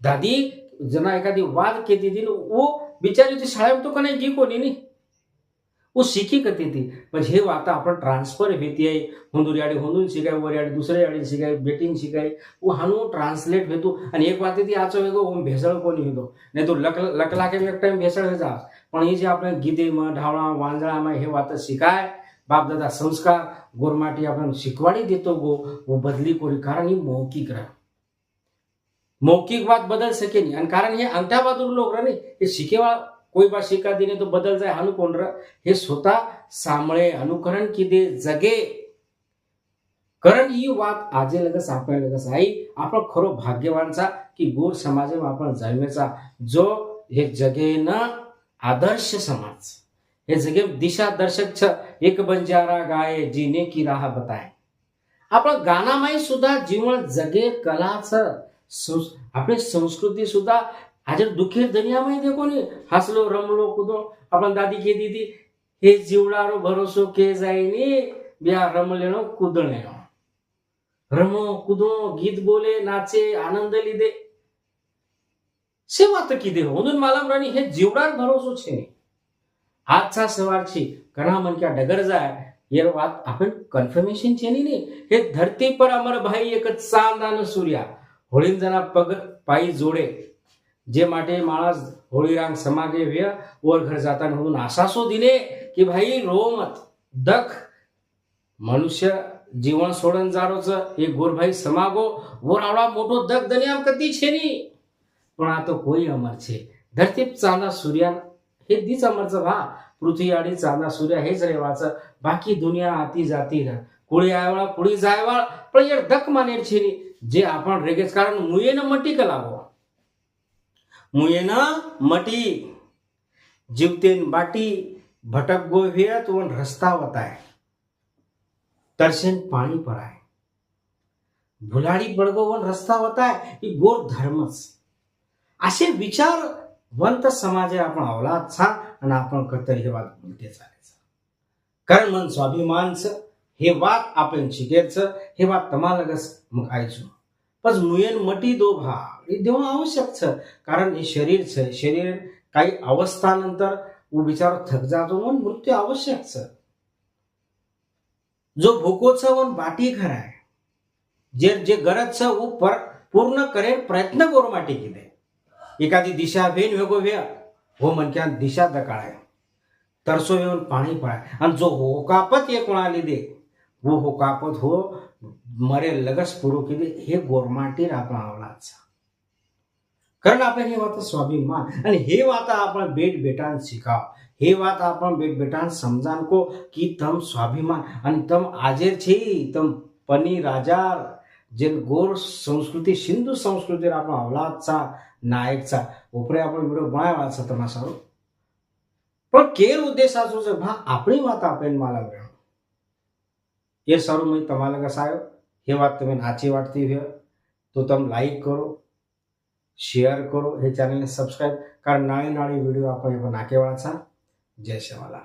दादी जना एखादी वाद कहती थी वो बिचारी थी शाळेत तो कने जी कोणी नहीं वो सीखी करती थी पण हे वाता आपण ट्रान्सफर होती आहे हुंदूर याडी हुंदून शिकाय वर याडी दुसऱ्या याडी शिकाय बेटिंग शिकाय वो हानू ट्रान्सलेट हेतु आणि एक वाते ती आचो वेगो ओम भेसळ कोणी होतो नाही तो लकला के एक टाइम भेसळ हो जा पण हे जे आपण गीते म ढावळा वांजळा म हे वात शिकाय बाप दादा संस्कार गोरमाटी आपण शिकवाडी देतो गो वो बदली कोरी कारण ही मौखिक रहा मौखिक बात बदल सके नहीं आणि कारण हे अंगठा बहादूर लोग रहा नहीं हे शिकेवा कोई बात शिका दिने तो बदल जाए हानु कोण रहा हे स्वतः सांभळे अनुकरण किदे जगे कारण ही वात आजे लगस आपण लगस आई आपण खरो भाग्यवानचा की गोर समाजमा आपण जन्मेचा जो हे जगेन आदर्श समाज हे जगे दिशा दर्शक छ एक बंजारा गाये जीने की राह बताए आपण गानामाई सुद्धा जीवन जगे कलाच आपली संस्कृती सुद्धा आज दुखेर दुनियाમાં देखो ने हसलो रमलो कूदो अपन दादी कहती थी हे जीवडारो भरोसो के जाय ने ब्या रमलेनो कूदणेनो रमो कूदो गीत बोले नाचे आनंद लीधे से वात कीधे होऊन मालम राणी हे जीवडार भरोसो छे आजचा सवारची घणा मनक्या डगर जाय ये बात अपन कन्फर्मेशन छे ने हे धरती पर अमर भाई एक चांद आणि सूर्या होळीन जना पग पायी जोडे जे माटे माणस होळी रांग समागे व्य और घर जाता म्हणून आशासो दिले की भाई रो मत दख मनुष्य जीवन सोडन जारोच एक गोरभाई समागो वो आवडा मोटो दख दुनिया कती छे नी पण आता कोई अमर छे धरती चांदा सूर्या हे दीच अमरच भा पृथ्वी आडी चांदा सूर्या हेच रेवाच बाकी दुनिया आती जाती रह कोळी आयवाळा पुढी जायवाळ पण यार दख मानेर छे नी जे आपण रेगेच कारण मुयेन मटी कलावो मुयेन मटी जीवतेन बाटी भटक गो वेत वन रस्ता वताय तरसेन पाणी पराय भुलाडी बडगो वन रस्ता वताय ही गोर धर्मच असे विचार वंत समाजे आपण अवलाद छा आणि आपण कतर हे वाद बोलते चालायचं कारण मन स्वाभिमानच हे वाद आपण शिकेच हे वाद तमालगस मग आयचो पण मुयेन मटी दो भा देव आवश्यक छ कारण हे शरीर छ शरीर काही अवस्था नंतर वो बिचारो थक जातो मन मृत्यू आवश्यक छ जो भूको छ वन बाटी खराय जे जे गरज छ वो पूर्ण करे प्रयत्न करू माटी किदे एखादी दिशा वेन वेगो वे हो मनक्या दिशा दकाळाय तरसो येऊन पाणी पळाय आणि जो होकापत ये कोणा लिदे वो होकापत हो मरे लगस पुरो केले हे गोरमाटीर आपण आवलाच कारण आपण हे वात स्वाभिमान आणि हे वात आपण बेट बेटान शिकाव हे वात आपण बेट बेटान समजान को की तम स्वाभिमान आणि तम आजेर छे तम पनी राजार जे गोर संस्कृती सिंधू संस्कृतीर आपण आवलाचा नायकचा उपरे आपण व्हिडिओ बनावाचा तमासारो पण केर उद्देशाचो जे भा आपणी वात आपण मला वेळ ये सारू मैं तमाला कसायो हे बात तुम्हें अच्छी वाटती है तो तुम लाइक करो शेयर करो हे चैनल ने सब्सक्राइब कर नाळी नाळी वीडियो आपण नाकेवाळाचा जय शेवाला।